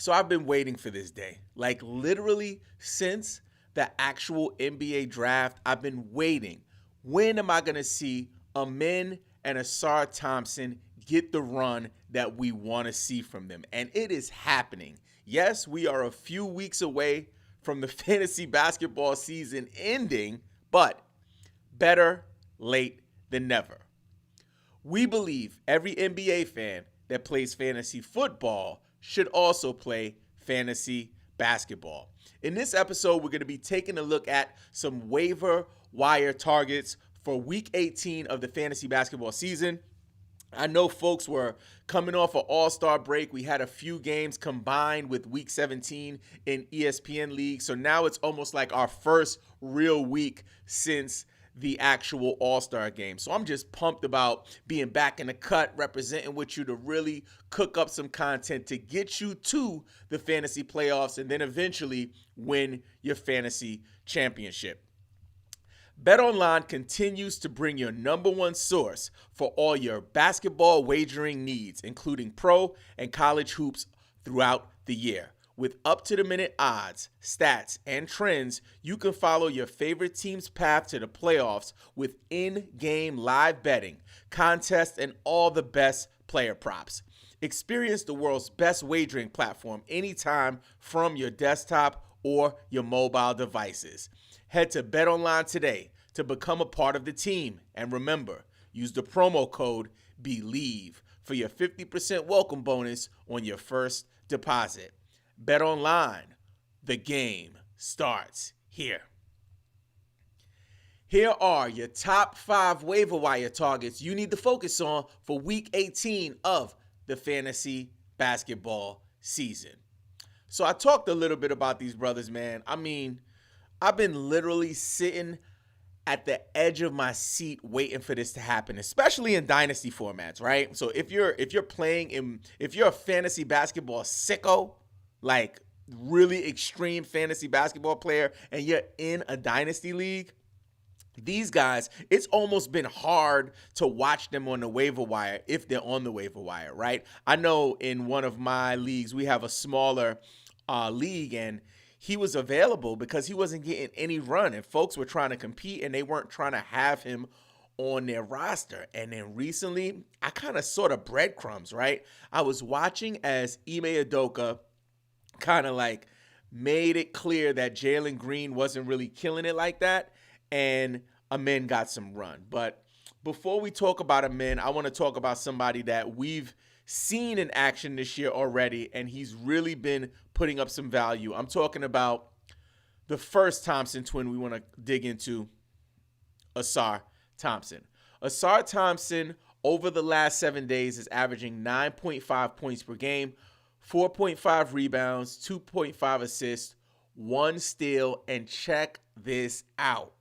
So I've been waiting for this day. Like literally since the actual NBA draft, I've been waiting. When am I going to see Amen and Ausar Thompson get the run that we want to see from them? And it is happening. Yes, we are a few weeks away from the fantasy basketball season ending, but better late than never. We believe every NBA fan that plays fantasy football should also play fantasy basketball. In this episode, we're going to be taking a look at some waiver wire targets for week 18 of the fantasy basketball season. I know folks were coming off an all-star break. We had a few games combined with week 17 in ESPN League. So now it's almost like our first real week since the actual all-star game. So I'm just pumped about being back in the cut, representing with you to really cook up some content to get you to the fantasy playoffs and then eventually win your fantasy championship. BetOnline continues to bring your number one source for all your basketball wagering needs, including pro and college hoops throughout the year. With up-to-the-minute odds, stats, and trends, you can follow your favorite team's path to the playoffs with in-game live betting, contests, and all the best player props. Experience the world's best wagering platform anytime from your desktop or your mobile devices. Head to BetOnline today to become a part of the team. And remember, use the promo code BELIEVE for your 50% welcome bonus on your first deposit. BetOnline, the game starts here. Here are your top 5 waiver wire targets you need to focus on for week 18 of the fantasy basketball season. So I talked a little bit about these brothers, man. I mean, I've been literally sitting at the edge of my seat waiting for this to happen, especially in dynasty formats, right? So if you're a fantasy basketball sicko, like really extreme fantasy basketball player, and you're in a dynasty league, these guys, it's almost been hard to watch them on the waiver wire if they're on the waiver wire, right? I know in one of my leagues, we have a smaller league, and he was available because he wasn't getting any run, and folks were trying to compete, and they weren't trying to have him on their roster. And then recently, I kind of sort of breadcrumbs, right? I was watching as Ime Udoka kind of like made it clear that Jalen Green wasn't really killing it like that, and Amen got some run. But before we talk about Amen, I want to talk about somebody that we've seen in action this year already, and he's really been putting up some value. I'm talking about the first Thompson twin we want to dig into, Ausar Thompson. Ausar Thompson, over the last 7 days, is averaging 9.5 points per game, 4.5 rebounds, 2.5 assists, 1 steal, and check this out,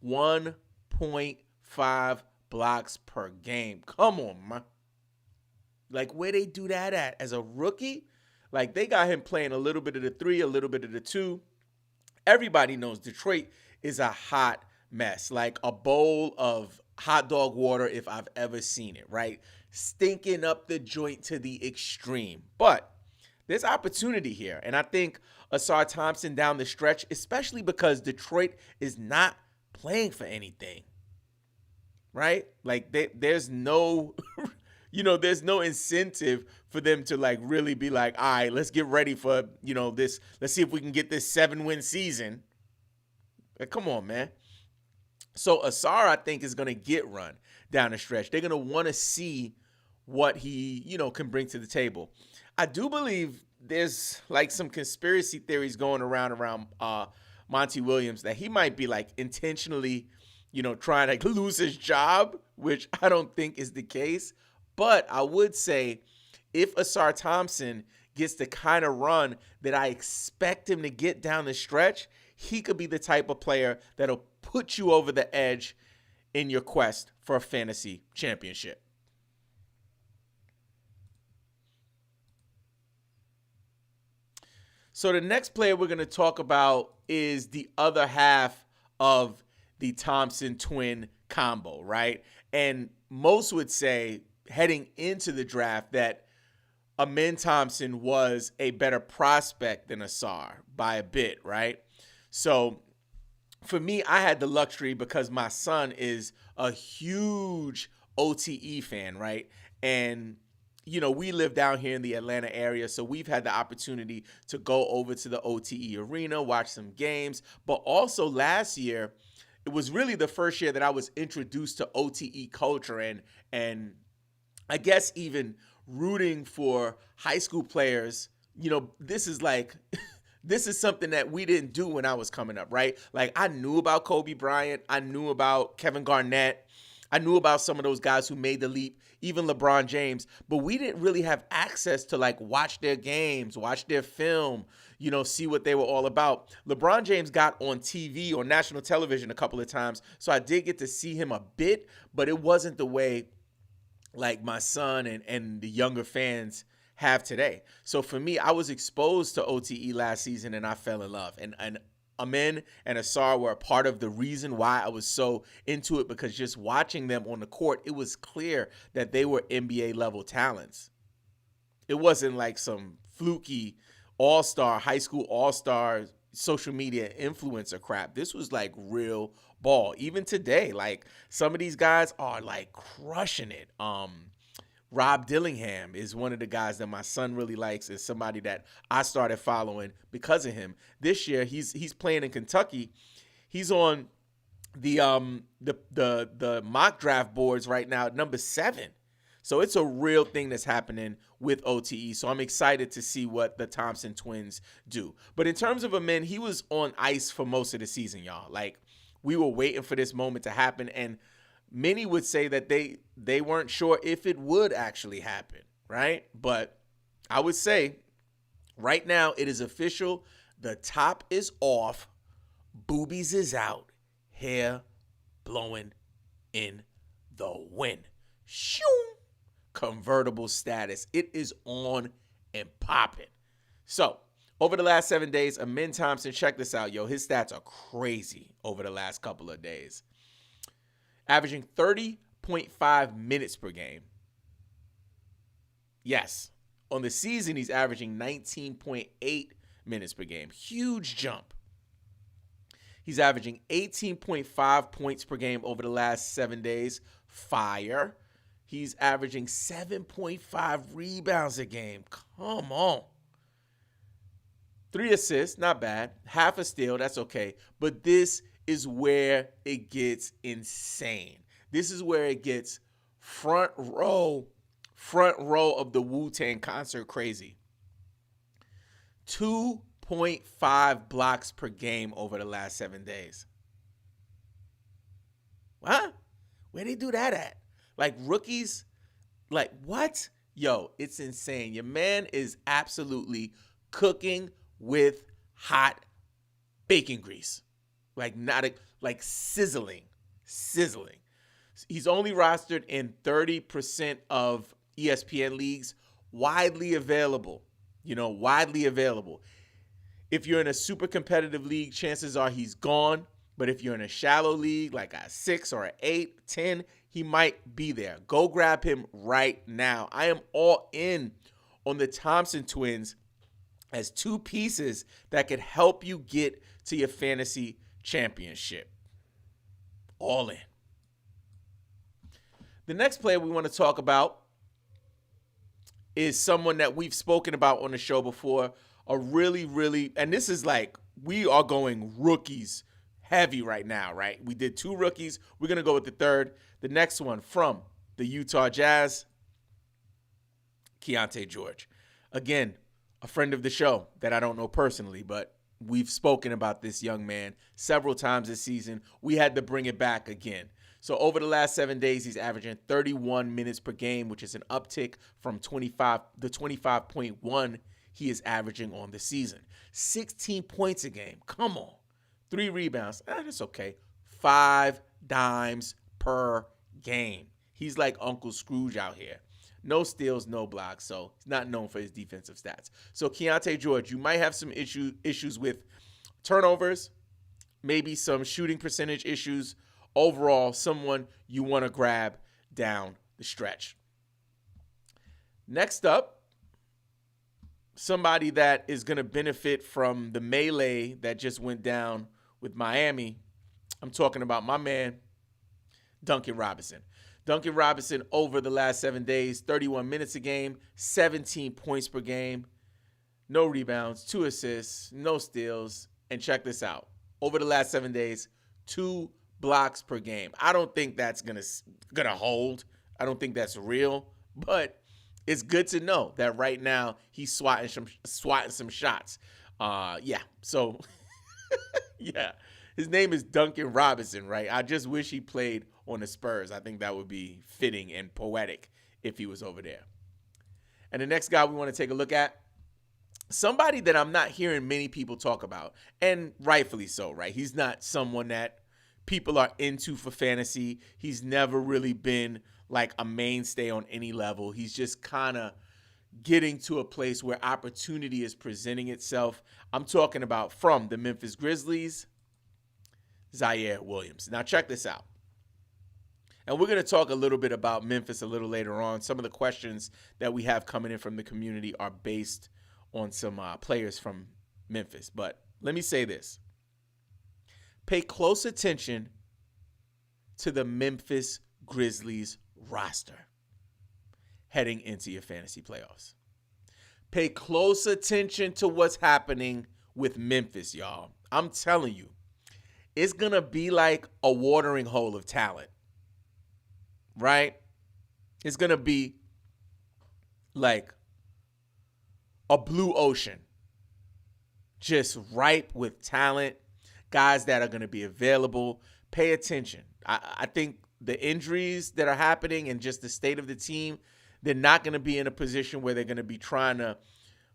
1.5 blocks per game. Come on, man. Like, where they do that at? As a rookie? Like, they got him playing a little bit of the 3, a little bit of the 2. Everybody knows Detroit is a hot mess. Like a bowl of hot dog water if I've ever seen it, right? Stinking up the joint to the extreme. But there's opportunity here. And I think Ausar Thompson down the stretch, especially because Detroit is not playing for anything, right? Like there's no, there's no incentive for them to like really be like, all right, let's get ready for, this. Let's see if we can get this 7-win season. Like, come on, man. So Ausar, I think, is going to get run down the stretch. They're going to want to see what he, can bring to the table. I do believe there's like some conspiracy theories going around Monty Williams that he might be like intentionally, trying to lose his job, which I don't think is the case. But I would say if Ausar Thompson gets the kind of run that I expect him to get down the stretch, he could be the type of player that'll put you over the edge in your quest for a fantasy championship. So the next player we're going to talk about is the other half of the Thompson twin combo, right? And most would say heading into the draft that Amen Thompson was a better prospect than Ausar by a bit, right? So for me, I had the luxury because my son is a huge OTE fan, right? And we live down here in the Atlanta area, so we've had the opportunity to go over to the OTE arena, watch some games. But also last year, it was really the first year that I was introduced to OTE culture and I guess even rooting for high school players. This is like this is something that we didn't do when I was coming up, right? Like, I knew about Kobe Bryant, I knew about Kevin Garnett, I knew about some of those guys who made the leap, even LeBron James, but we didn't really have access to like watch their games, watch their film, see what they were all about. LeBron James got on TV, on national television a couple of times, so I did get to see him a bit, but it wasn't the way like my son and the younger fans have today. So for me, I was exposed to OTE last season and I fell in love. And Amen and Ausar were a part of the reason why I was so into it, because just watching them on the court, it was clear that they were NBA level talents. It wasn't like some fluky all-star, high school all-star social media influencer crap. This was like real ball. Even today, like some of these guys are like crushing it. Rob Dillingham is one of the guys that my son really likes, is somebody that I started following because of him. This year, he's playing in Kentucky. He's on the mock draft boards right now at number 7. So it's a real thing that's happening with OTE. So I'm excited to see what the Thompson Twins do. But in terms of Amen, he was on ice for most of the season, y'all. Like, we were waiting for this moment to happen, and many would say that they weren't sure if it would actually happen, right? But I would say right now it is official. The top is off. Boobies is out. Hair blowing in the wind. Shoo! Convertible status. It is on and popping. So over the last 7 days, Amen Thompson, check this out, yo. His stats are crazy over the last couple of days. Averaging 30.5 minutes per game. Yes. On the season, he's averaging 19.8 minutes per game. Huge jump. He's averaging 18.5 points per game over the last 7 days. Fire. He's averaging 7.5 rebounds a game. Come on. 3 assists, not bad. Half a steal, that's okay. But this is where it gets insane. This is where it gets front row of the Wu-Tang concert crazy. 2.5 blocks per game over the last 7 days. What? Where they do that at? Like rookies? Like what? Yo, it's insane. Your man is absolutely cooking with hot bacon grease. Like sizzling. He's only rostered in 30% of ESPN leagues, widely available. If you're in a super competitive league, chances are he's gone. But if you're in a shallow league, like a 6 or an 8, 10, he might be there. Go grab him right now. I am all in on the Thompson Twins as 2 pieces that could help you get to your fantasy championship. All in. The next player we want to talk about is someone that we've spoken about on the show before. And this is like, we are going rookies heavy right now, right? We did 2 rookies. We're going to go with the third. The next one from the Utah Jazz, Keon George. Again, a friend of the show that I don't know personally, but we've spoken about this young man several times this season. We had to bring it back again. So over the last 7 days, he's averaging 31 minutes per game, which is an uptick from the 25.1 he is averaging on the season. 16 points a game. Come on. 3 rebounds. That's okay. 5 dimes per game. He's like Uncle Scrooge out here. No steals, no blocks, so he's not known for his defensive stats. So Keon George, you might have some issues with turnovers, maybe some shooting percentage issues. Overall, someone you want to grab down the stretch. Next up, somebody that is going to benefit from the melee that just went down with Miami, I'm talking about my man, Duncan Robinson. Duncan Robinson over the last 7 days, 31 minutes a game, 17 points per game, no rebounds, 2 assists, no steals, and check this out. Over the last 7 days, 2 blocks per game. I don't think that's gonna hold. I don't think that's real, but it's good to know that right now he's swatting some shots. So yeah. His name is Duncan Robinson, right? I just wish he played on the Spurs. I think that would be fitting and poetic if he was over there. And the next guy we want to take a look at, somebody that I'm not hearing many people talk about, and rightfully so, right? He's not someone that people are into for fantasy. He's never really been like a mainstay on any level. He's just kind of getting to a place where opportunity is presenting itself. I'm talking about from the Memphis Grizzlies, Zhaire Williams. Now check this out. And we're going to talk a little bit about Memphis a little later on. Some of the questions that we have coming in from the community are based on some players from Memphis. But let me say this. Pay close attention to the Memphis Grizzlies roster heading into your fantasy playoffs. Pay close attention to what's happening with Memphis, y'all. I'm telling you, it's going to be like a watering hole of talent, right? It's going to be like a blue ocean, just ripe with talent, guys that are going to be available. Pay attention. I think the injuries that are happening and just the state of the team, they're not going to be in a position where they're going to be trying to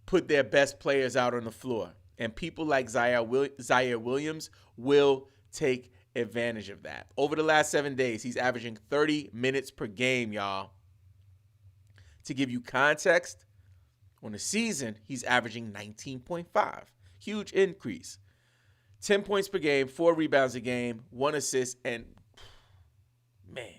put their best players out on the floor. And people like Zhaire Williams will take advantage of that. Over the last 7 days, he's averaging 30 minutes per game, y'all. To give you context, on the season, he's averaging 19.5. Huge increase. 10 points per game, 4 rebounds a game, 1 assist, and, man,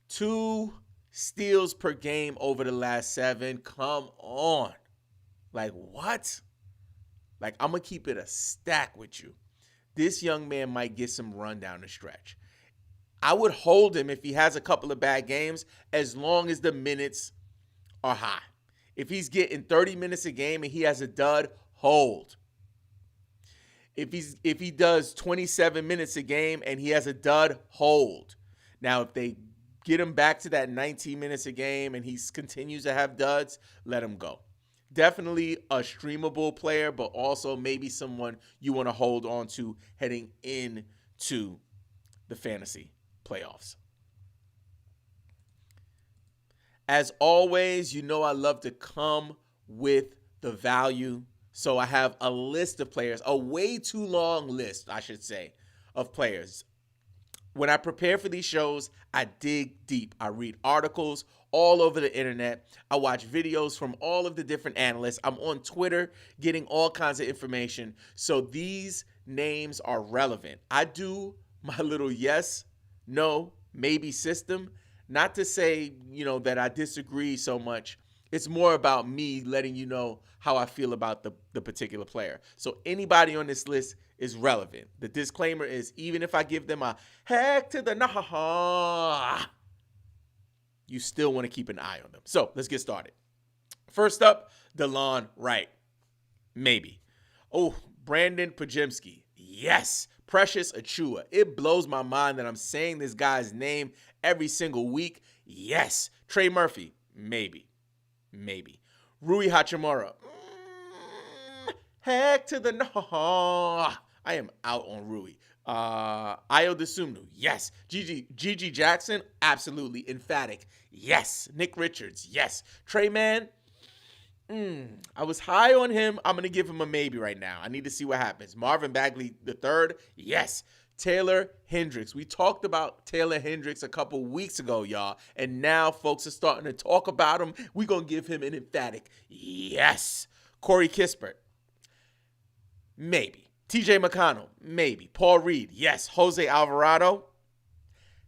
2 steals per game over the last 7. Come on. Like, what? Like, I'm going to keep it a stack with you. This young man might get some run down the stretch. I would hold him if he has a couple of bad games as long as the minutes are high. If he's getting 30 minutes a game and he has a dud, hold. If he does 27 minutes a game and he has a dud, hold. Now, if they get him back to that 19 minutes a game and he continues to have duds, let him go. Definitely a streamable player, but also maybe someone you want to hold on to heading into the fantasy playoffs. As always, you know I love to come with the value. So I have a list of players, a way too long list, I should say, of players. When I prepare for these shows, I dig deep. I read articles all over the internet. I watch videos from all of the different analysts. I'm on Twitter getting all kinds of information. So these names are relevant. I do my little yes, no, maybe system. Not to say, that I disagree so much. It's more about me letting you know how I feel about the particular player. So anybody on this list is relevant. The disclaimer is even if I give them a heck to the nah, you still want to keep an eye on them. So let's get started. First up, DeLon Wright. Maybe. Oh, Brandon Pajemski. Yes. Precious Achua. It blows my mind that I'm saying this guy's name every single week. Yes. Trey Murphy. Maybe. Rui Hachimura. Heck to the no. I am out on Rui. Ayo Dosunmu. Yes. Gigi Jackson. Absolutely. Emphatic. Yes. Nick Richards. Yes. Trey Mann. I was high on him. I'm going to give him a maybe right now. I need to see what happens. Marvin Bagley III. Yes. Taylor Hendricks. We talked about Taylor Hendricks a couple weeks ago, y'all. And now folks are starting to talk about him. We're going to give him an emphatic yes. Corey Kispert. Maybe. TJ McConnell. Maybe. Paul Reed. Yes. Jose Alvarado.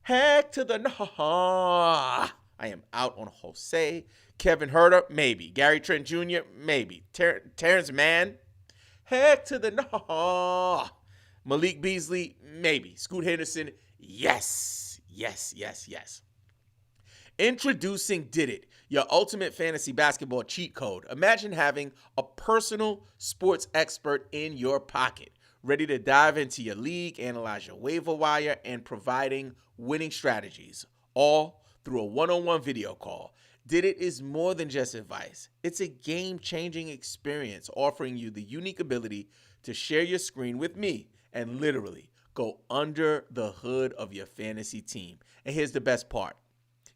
Heck to the no. I am out on Jose. Kevin Herter, maybe. Gary Trent Jr., maybe. Terrence Mann, heck to the no. Malik Beasley, maybe. Scoot Henderson, yes. Yes, yes, yes. Introducing Did It, your ultimate fantasy basketball cheat code. Imagine having a personal sports expert in your pocket, ready to dive into your league, analyze your waiver wire, and providing winning strategies, all through a one-on-one video call. Did It is more than just advice. It's a game-changing experience offering you the unique ability to share your screen with me and literally go under the hood of your fantasy team. And here's the best part.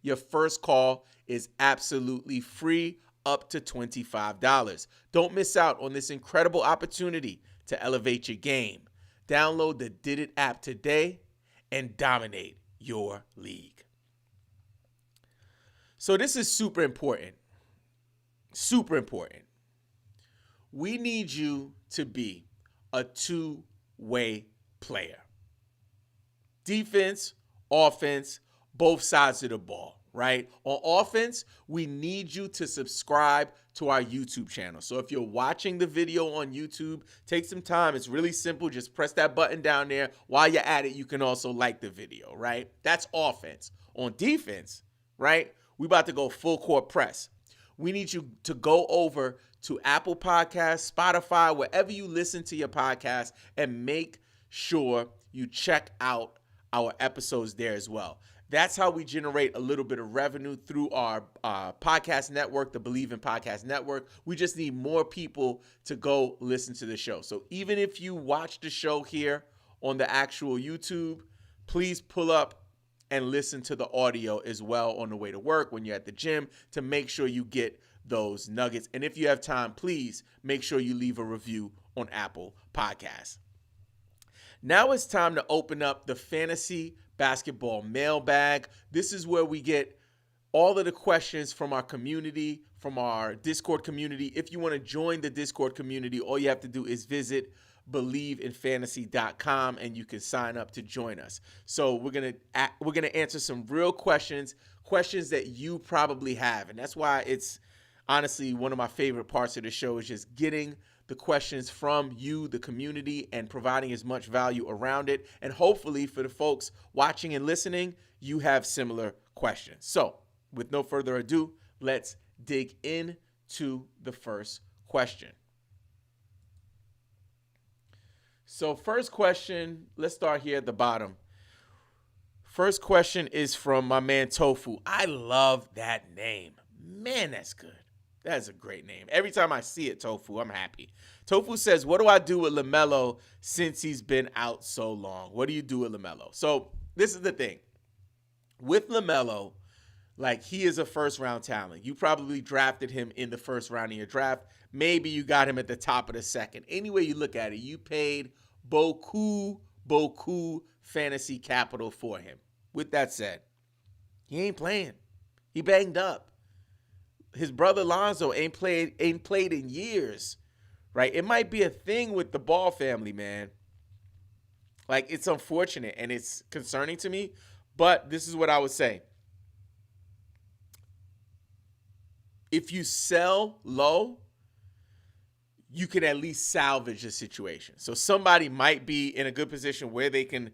Your first call is absolutely free, up to $25. Don't miss out on this incredible opportunity to elevate your game. Download the Did It app today and dominate your league. So this is super important. Super important. We need you to be a two-way player. Defense, offense, both sides of the ball, right? On offense, we need you to subscribe to our YouTube channel. So if you're watching the video on YouTube, take some time. It's really simple. Just press that button down there. While you're at it, you can also like the video, right? That's offense. On defense, right? We about to go full court press. We need you to go over to Apple Podcasts, Spotify, wherever you listen to your podcast, and make sure you check out our episodes there as well. That's how we generate a little bit of revenue through our podcast network, the Believe in Podcast Network. We just need more people to go listen to the show. So even if you watch the show here on the actual YouTube, please pull up and listen to the audio as well on the way to work, when you're at the gym, to make sure you get those nuggets. And if you have time, please make sure you leave a review on Apple Podcasts. Now it's time to open up the fantasy basketball mailbag. This is where we get all of the questions from our community, from our Discord community. If you want to join the Discord community, all you have to do is visit BelieveInFantasy.com and you can sign up to join us. So we're gonna answer some real questions that you probably have, and that's why it's honestly one of my favorite parts of the show, is just getting the questions from you, the community, and providing as much value around it. And hopefully for the folks watching and listening, you have similar questions. So with no further ado, let's dig into the first question. So first question, let's start here at the bottom. First question is from my man Tofu. I love that name. Man, that's good. That's a great name. Every time I see it, Tofu, I'm happy. Tofu says, what do I do with LaMelo since he's been out so long? What do you do with LaMelo? So this is the thing. With LaMelo, like, he is a first-round talent. You probably drafted him in the first round of your draft. Maybe you got him at the top of the second. Any way you look at it, you paid beaucoup fantasy capital for him. With that said, he ain't playing. He banged up. His brother Lonzo ain't played in years, right? It might be a thing with the Ball family, man. Like, it's unfortunate and it's concerning to me, but this is what I would say. If you sell low, you can at least salvage the situation. So somebody might be in a good position where they can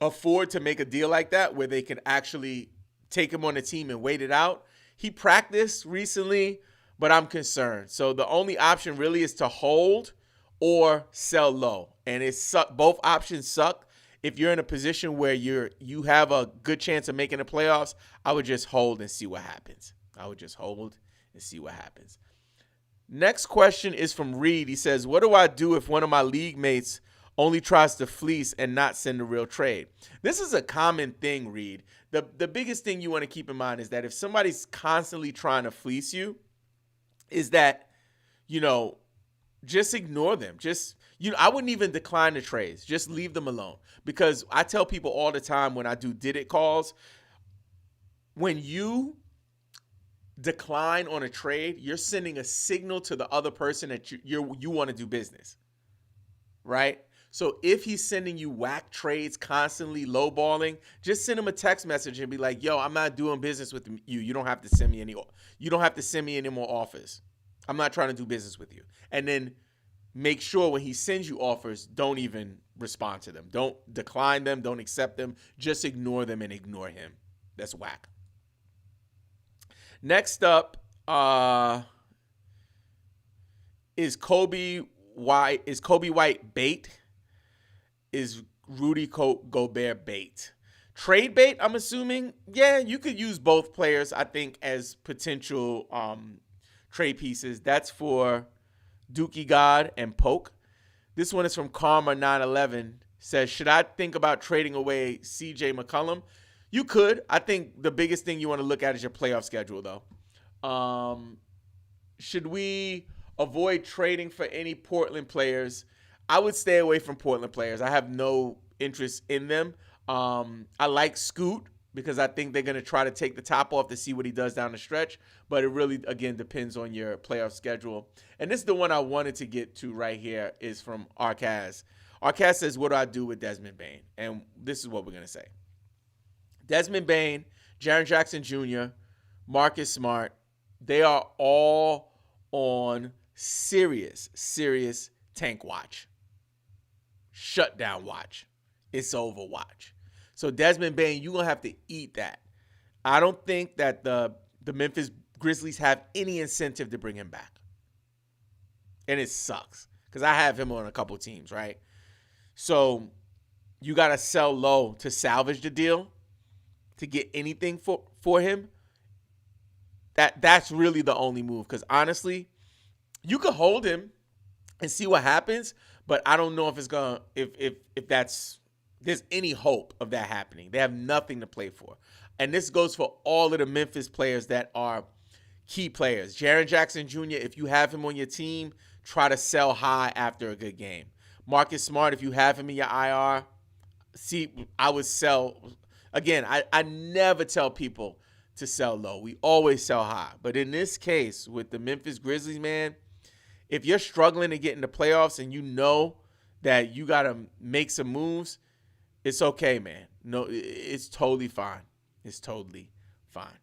afford to make a deal like that, where they can actually take him on the team and wait it out. He practiced recently, but I'm concerned. So the only option really is to hold or sell low. And both options suck. If you're in a position where you have a good chance of making the playoffs, I would just hold and see what happens. Next question is from Reed. He says, what do I do if one of my league mates only tries to fleece and not send a real trade? This is a common thing, Reed. The biggest thing you want to keep in mind is that if somebody's constantly trying to fleece you, is that, just ignore them. I wouldn't even decline the trades. Just leave them alone. Because I tell people all the time when I do did it calls, when you decline on a trade, you're sending a signal to the other person that you want to do business, right? So if he's sending you whack trades, constantly lowballing, just send him a text message and be like, "Yo, I'm not doing business with you. You don't have to send me any. You don't have to send me any more offers. I'm not trying to do business with you." And then make sure when he sends you offers, don't even respond to them. Don't decline them. Don't accept them. Just ignore them and ignore him. That's whack. Next up is Kobe White. Is Kobe White bait? Is Rudy Gobert bait? Trade bait, I'm assuming. Yeah, you could use both players, I think, as potential trade pieces. That's for Dookie God and Poke. This one is from Karma 911. Says, should I think about trading away CJ McCollum? You could. I think the biggest thing you want to look at is your playoff schedule, though. Should we avoid trading for any Portland players? I would stay away from Portland players. I have no interest in them. I like Scoot because I think they're going to try to take the top off to see what he does down the stretch. But it really, again, depends on your playoff schedule. And this is the one I wanted to get to right here is from Arcaz. Arcaz says, what do I do with Desmond Bane? And this is what we're going to say. Desmond Bane, Jaren Jackson Jr., Marcus Smart, they are all on serious tank watch. Shutdown watch. It's over watch. So Desmond Bane, you're going to have to eat that. I don't think that the Memphis Grizzlies have any incentive to bring him back. And it sucks because I have him on a couple teams, right? So you got to sell low to salvage the deal, to get anything for him. That's really the only move because honestly, you could hold him and see what happens, but I don't know if it's gonna if there's any hope of that happening. They have nothing to play for. And this goes for all of the Memphis players that are key players. Jaren Jackson Jr., if you have him on your team, try to sell high after a good game. Marcus Smart, if you have him in your IR, I would sell. Again, I never tell people to sell low. We always sell high. But in this case, with the Memphis Grizzlies, man, if you're struggling to get in the playoffs and you know that you got to make some moves, it's okay, man. No, it's totally fine. It's totally fine.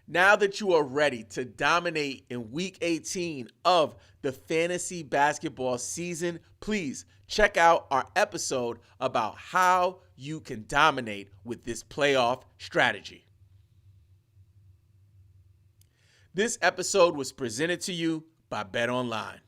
Now that you are ready to dominate in Week 18 of the fantasy basketball season, please check out our episode about how you can dominate with this playoff strategy. This episode was presented to you by BetOnline.